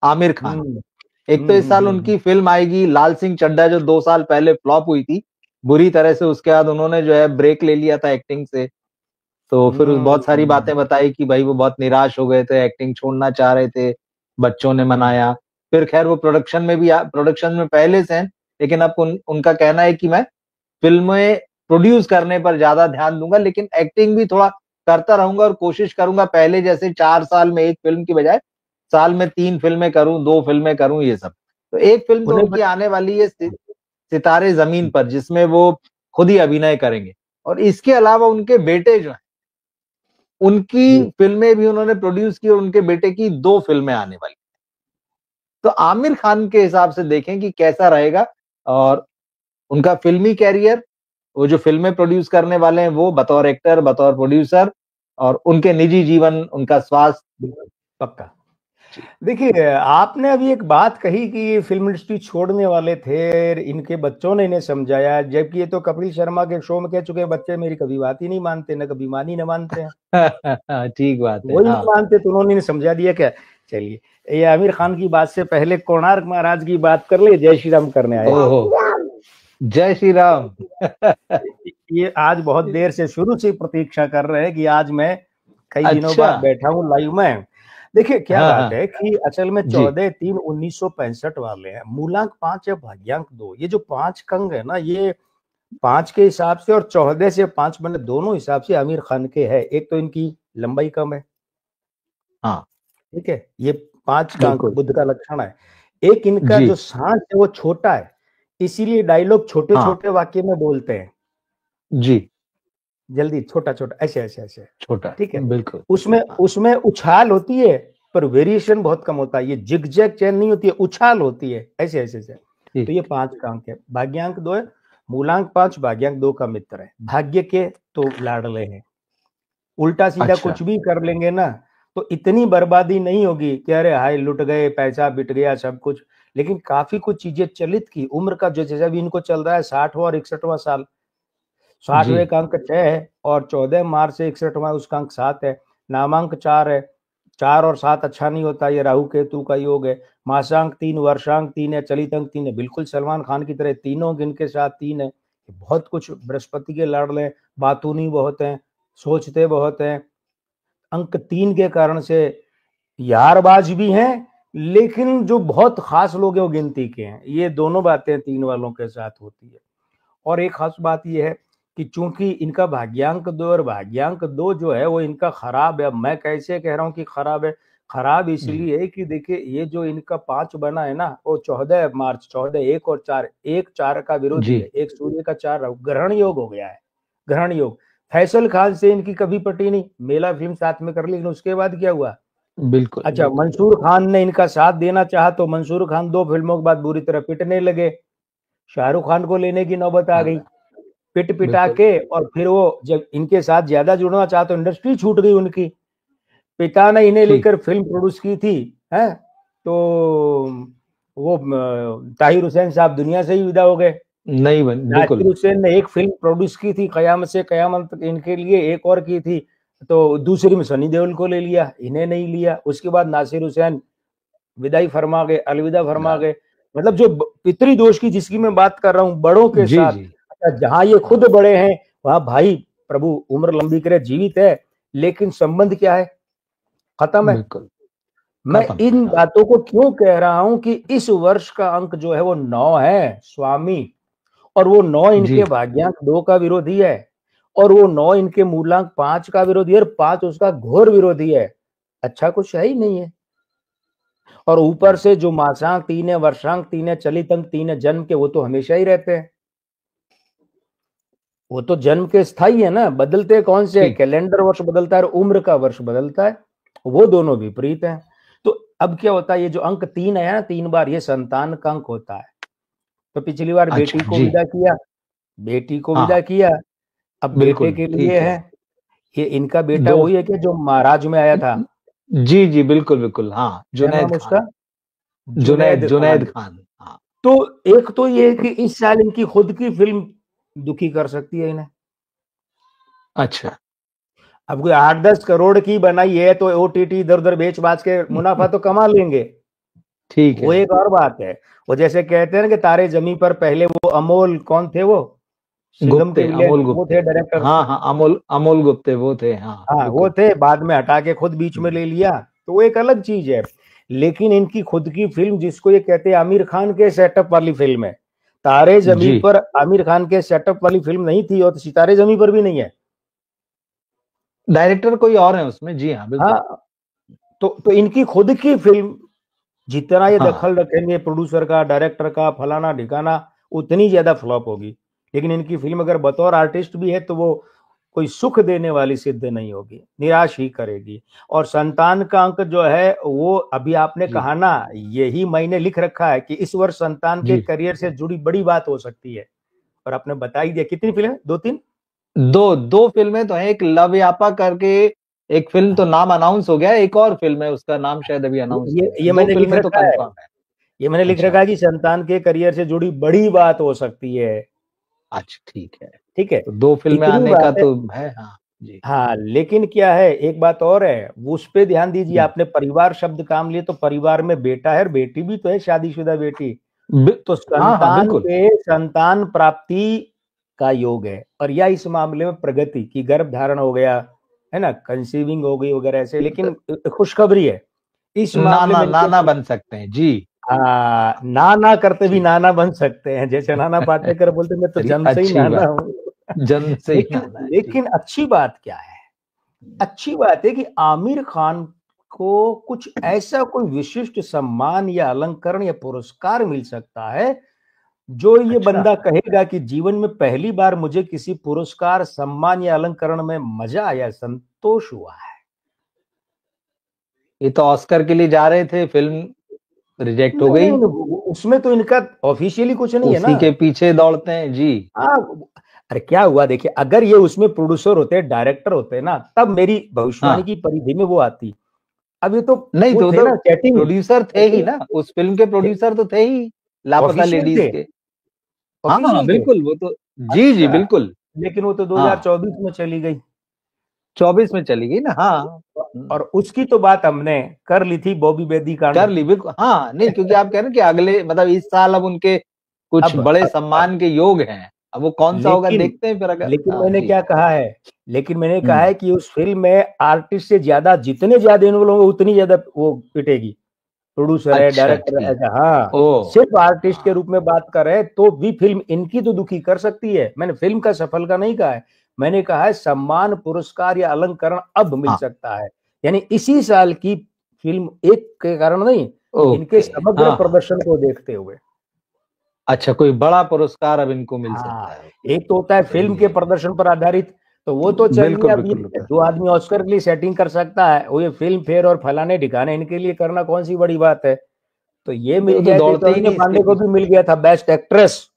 आमिर खान। हम्म एक तो इस साल उनकी फिल्म आएगी लाल सिंह चड्ढा, जो 2 साल पहले फ्लॉप हुई थी बुरी तरह से। उसके बाद उन्होंने जो है ब्रेक ले लिया था एक्टिंग से। तो फिर बहुत सारी हम्म बातें बताई कि भाई वो बहुत निराश हो गए थे, एक्टिंग छोड़ना चाह रहे थे, बच्चों ने मनाया। फिर खैर वो प्रोडक्शन में पहले से हैं, लेकिन अब उनका कहना है कि मैं फिल्में प्रोड्यूस करने पर ज्यादा ध्यान दूंगा, लेकिन एक्टिंग भी थोड़ा करता रहूंगा और कोशिश करूंगा पहले जैसे 4 साल में एक फिल्म की बजाय साल में 3 फिल्में करूं, 2 फिल्में करूं, ये सब। तो एक फिल्म तो उन्हें उनकी आने वाली है सितारे जमीन पर, जिसमें वो खुद ही अभिनय करेंगे। और इसके अलावा उनके बेटे जो हैं, उनकी जी फिल्में भी उन्होंने प्रोड्यूस की, और उनके बेटे की 2 फिल्में आने वाली। तो आमिर खान के हिसाब से देखें कि कैसा रहेगा। और उनका फिल्मी कैरियर, वो जो फिल्में प्रोड्यूस करने वाले हैं वो बतौर एक्टर, बतौर प्रोड्यूसर, और उनके निजी जीवन, उनका स्वास्थ्य। बिल्कुल, पक्का। देखिए, आपने अभी एक बात कही कि ये फिल्म इंडस्ट्री छोड़ने वाले थे, इनके बच्चों ने इन्हें समझाया, जबकि ये तो कपिल शर्मा के शो में कह चुके हैं बच्चे मेरी कभी बात ही नहीं मानते, न कभी मानी न मानते हैं। ठीक बात है, वही नहीं हाँ। मानते तो उन्होंने इन्हें समझा दिया क्या। चलिए, ये आमिर खान की बात से पहले कोणार्क महाराज की बात कर ले, जय श्री राम करने आए। ओहो, जय श्री राम। ये आज बहुत देर से शुरू से प्रतीक्षा कर रहे हैं कि आज मैं कई दिनों अच्छा। बाद बैठा हूँ लाइव में। देखिए क्या हाँ बात हाँ है कि असल में जी। 14/3/1965 वाले हैं, मूलांक 5 या भाग्यांक 2, ये जो 5 अंक है ना, ये 5 के हिसाब से और 14 से 5 बने दोनों हिसाब से आमिर खान के है। एक तो इनकी लंबाई कम है, हाँ ठीक है, ये 5 का अंक बिल्कुल। बुद्ध का लक्षण है। एक इनका जी। जो सांस है वो छोटा है, इसीलिए डायलॉग छोटे हाँ छोटे वाक्य में बोलते हैं, जी। जल्दी छोटा छोटा ऐसे ऐसे ऐसे, छोटा, ठीक है। बिल्कुल। उसमें हाँ उसमें उछाल होती है, पर वेरिएशन बहुत कम होता है, ये जिगजैग चैन नहीं होती है, उछाल होती है ऐसे ऐसे ऐसे। तो ठीक। ये 5 का अंक है, भाग्यांक 2 है, मूलांक 5 भाग्यांक 2 का मित्र है, भाग्य के तो लाडले हैं। उल्टा सीधा अच्छा। कुछ भी कर लेंगे ना तो इतनी बर्बादी नहीं होगी कि अरे हाय लुट गए, पैसा बिट गया, सब कुछ। लेकिन काफी कुछ चीजें चलित की, उम्र का जो जैसा भी इनको चल रहा है 60वां और 61वां साल, जी। 60वें का अंक 6 है और 14 मार्च से 61वां उसका अंक 7 है। नामांक 4 है, 4 और 7 अच्छा नहीं होता, ये राहु केतु का योग है। मासांक 3, वर्षांक 3 है, चलित अंक 3 है, बिल्कुल सलमान खान की तरह तीनों इनके साथ 3 है। बहुत कुछ बृहस्पति के लाडले, बातूनी बहुत हैं, सोचते बहुत हैं। अंक 3 के कारण से यारबाज भी हैं, लेकिन जो बहुत खास लोग हैं वो गिनती के हैं। ये दोनों बातें 3 वालों के साथ होती है। और एक खास बात यह है कि चूंकि इनका भाग्यांक 2 और भाग्यांक 2 जो है वो इनका खराब है। अब मैं कैसे कह रहा हूं कि खराब है, खराब जी। इसलिए है कि देखिए ये जो इनका 5 बना है ना, वो 14 मार्च, 14, 1 और 4, 1 4 का विरोधी जी। है, एक सूर्य का 4 ग्रहण योग हो गया है, ग्रहण योग। फैसल खान से इनकी कभी पटी नहीं, मेला फिल्म साथ में कर ली, लेकिन उसके बाद क्या हुआ। बिल्कुल अच्छा, बिल्कुल। मंसूर खान ने इनका साथ देना चाहा तो मंसूर खान 2 फिल्मों के बाद बुरी तरह पिटने लगे, शाहरुख खान को लेने की नौबत आ गई, हाँ पिट पिटा बिल्कुल। के। और फिर वो जब इनके साथ ज्यादा जुड़ना चाहा तो इंडस्ट्री छूट गई उनकी। पिता ने इन्हें ठीक। लेकर फिल्म प्रोड्यूस की थी, है, तो वो ताहिर हुसैन साहब दुनिया से ही विदा हो गए। नहीं बन, नासिर बिल्कुल। हुसैन ने एक फिल्म प्रोड्यूस की थी कयामत से कयामत तक इनके लिए, एक और की थी, तो दूसरी में सनी देओल को ले लिया, इन्हें नहीं लिया। उसके बाद नासिर हुसैन विदाई फरमा गए, अलविदा फरमा गए। मतलब जो पितरी दोष की जिसकी मैं बात कर रहा हूँ, बड़ों के जी साथ। जी। अच्छा, जहां ये खुद हाँ बड़े हैं वहां भाई प्रभु उम्र लंबी करे, जीवित है, लेकिन संबंध क्या है, खत्म है। बिल्कुल। मैं खत्म है, इन हाँ। बातों को क्यों कह रहा हूं कि इस वर्ष का अंक जो है वो 9 है, स्वामी। और वो 9 जी। इनके भाग्यांक 2 का विरोधी है, और वो 9 इनके मूलांक 5 का विरोधी है, और 5 उसका घोर विरोधी है। अच्छा कुछ है ही नहीं है। और ऊपर से जो मासांक 3 है, वर्षांक 3 है, चलित अंक 3 है जन्म के, वो तो हमेशा ही रहते हैं। वो तो जन्म के स्थायी है ना, बदलते कौन से है, ठीक। कैलेंडर वर्ष बदलता है और उम्र का वर्ष बदलता है, वो दोनों विपरीत हैं। तो अब क्या होता है, ये जो अंक 3 है ना, 3 बार ये संतान का अंक होता है। तो पिछली बार बेटी अच्छा को जी। विदा किया, बेटी को विदा हाँ किया, अब बेटे बिल्कुल के लिए ठीक है। है। ये इनका बेटा दो। वही है कि जो महाराज में आया था, जी जी बिल्कुल बिल्कुल, हाँ, क्या जुनैद नाम खान। उसका, जुनैद, जुनैद जुनैद खान। खान, हाँ। तो एक तो ये है कि इस साल इनकी खुद की फिल्म दुखी कर सकती है इन्हें। अच्छा। अब कोई 8-10 करोड़ की बनाई है तो ओटीटी इधर उधर बेच बाच के मुनाफा तो कमा लेंगे, ठीक वो है। एक और बात है। वो जैसे कहते हैं ना कि तारे जमी पर, पहले वो अमोल कौन थे, वो सिंघम के गुप्ते, विलेन अमोल वो गुप्ते। थे डायरेक्टर। हाँ हाँ, अमोल अमोल गुप्ते वो थे, हाँ हाँ वो बिल्कुल। थे, बाद में हटा के खुद बीच में ले लिया, तो वो एक अलग चीज है। लेकिन इनकी खुद की फिल्म, जिसको ये कहते हैं आमिर खान के सेटअप वाली फिल्म है, तारे जमी जी, पर आमिर खान के सेटअप वाली फिल्म नहीं थी, और सितारे जमी पर भी नहीं है। डायरेक्टर कोई और है उसमें, जी हाँ बिल्कुल। हाँ, तो इनकी खुद की फिल्म, जितना ये हाँ दखल रखेंगे प्रोड्यूसर का, डायरेक्टर का, फलाना ढिकाना, उतनी ज्यादा फ्लॉप होगी। लेकिन इनकी फिल्म अगर बतौर आर्टिस्ट भी है तो वो कोई सुख देने वाली सिद्ध नहीं होगी, निराश ही करेगी। और संतान का अंक जो है वो, अभी आपने जी कहा ना, यही मैंने लिख रखा है कि इस वर्ष संतान के जी। करियर से जुड़ी बड़ी बात हो सकती है। और आपने बता ही दिया, कितनी फिल्म, दो तीन। दो दो फिल्में तो हैं, एक लव यापा करके एक फिल्म तो नाम अनाउंस हो गया है, एक और फिल्म है उसका नाम शायद अभी अनाउंस नहीं हुआ, ये दो मैंने लिख फिल्में तो रखा है, कंफर्म है। ये मैंने लिख अच्छा रखा है कि संतान के करियर से जुड़ी बड़ी बात हो सकती है। अच्छा, ठीक है। ठीक है, तो दो फिल्में इतनी आने का बात है। तो है, हाँ जी। हाँ, लेकिन क्या है, एक बात और है, वो उस पे ध्यान दीजिए। हम्म, आपने परिवार शब्द काम लिए, तो परिवार में बेटा है और बेटी भी तो है, शादीशुदा बेटी। बि- तो हाँ हाँ संतान बिल्कुल। पे संतान प्राप्ति का योग है, और या इस मामले में प्रगति की, गर्भ धारण हो गया है ना, कंसीविंग हो गई वगैरह ऐसे। लेकिन खुशखबरी है इस मामले नाना में नाना इनके, बन सकते हैं जी। नाना करते भी ठीक, नाना बन सकते हैं, जैसे नाना पाटेकर बोलते मैं तो चलिए जन्म से ही अच्छी नाना बात, हूँ। जन्म से ही लेकिन नाना है, ठीक। लेकिन अच्छी बात क्या है, अच्छी बात है कि आमिर खान को कुछ ऐसा कोई विशिष्ट सम्मान या अलंकरण या पुरस्कार मिल सकता है, जो ये अच्छा, बंदा कहेगा कि जीवन में पहली बार मुझे किसी पुरस्कार, सम्मान या अलंकरण में मजा आया, संतोष हुआ है। ये तो ऑस्कर के लिए जा रहे थे, फिल्म रिजेक्ट हो नहीं, गई। उसमें तो इनका ऑफिशियली कुछ नहीं है ना। उसी के पीछे दौड़ते हैं जी। हाँ, अरे क्या हुआ, देखिए, अगर ये उसमें प्रोड्यूसर होते, डायरेक्टर होते ना, तब मेरी भविष्यवाणी हाँ, की परिधि में वो आती। अब ये तो नहीं वो तो थे ना, चैटिंग, प्रोड्यूसर थे ही ना, उस फिल्म के प्रोड्यूसर तो थे ही, लापता ऑफिशियल लेडीज थे, के। हाँ हाँ ऑफिशियल थे। बिल्कुल, वो तो, जी जी अच्छा, बिल्कुल। लेकिन वो तो हाँ, 2024 में चली गई। 24 में चली गई ना, हाँ। और उसकी तो बात हमने कर ली थी, बॉबी बेदी कांड। कर ली बिल्कुल, हाँ नहीं, क्योंकि आप कह रहे हैं कि अगले मतलब इस साल अब उनके कुछ बड़े अब सम्मान के योग हैं, अब वो कौन सा होगा लेकिन देखते हैं फिर, अगर, लेकिन हाँ मैंने जी। क्या कहा है, लेकिन मैंने कहा हम्म, है कि उस फिल्म में आर्टिस्ट से ज्यादा, जितने ज्यादा इन्वॉल्व होंगे उतनी ज्यादा वो पिटेगी। प्रोड्यूसर है, अच्छा डायरेक्टर है, ठीक। ऐसा, हाँ। ओ, सिर्फ आर्टिस्ट के हाँ रूप में बात कर रहे हैं तो भी फिल्म इनकी तो दुखी कर सकती है। मैंने फिल्म का सफल का नहीं कहा है, मैंने कहा है सम्मान, पुरस्कार या अलंकरण अब मिल हाँ, सकता है, यानी इसी साल की फिल्म एक के कारण नहीं, इनके ओके, समग्र हाँ हाँ। प्रदर्शन को देखते हुए। अच्छा, कोई बड़ा पुरस्कार अब इनको मिल हाँ, सकता है, एक तो होता है फिल्म सही के है। प्रदर्शन पर आधारित, तो वो तो चलिए, बिल्कुल अब बिल्कुल ये बिल्कुल। जो आदमी ऑस्कर के लिए सेटिंग कर सकता है, वो ये फिल्म फेयर और फलाने ठिकाने इनके लिए करना कौन सी बड़ी बात है। तो ये वो मिल तो गया, जैसे दौड़ते ही अनन्या नहीं इसके पांडे को भी पीछे। मिल गया था बेस्ट एक्ट्रेस।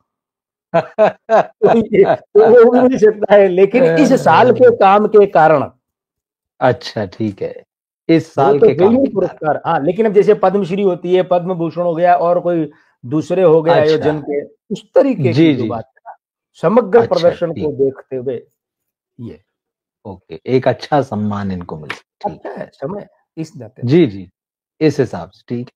तो वो भी मिल सकता है, लेकिन इस साल के काम के कारण, अच्छा ठीक है, इस वो साल तो के काम फिल्मी के कारण। पुरस्कार, हाँ। लेकिन अब जैसे पद्मश्री होती है, पद्म भूषण हो गया, और कोई दूसरे हो गए अच्छा, आयोजन के, उस तरीके की जी जो जी, बात है ना, समग्र अच्छा प्रदर्शन को ठीक, देखते हुए ये ओके, एक अच्छा सम्मान इनको मिल, ठीक। अच्छा है समय, इस नाते। जी जी, इस हिसाब से ठीक।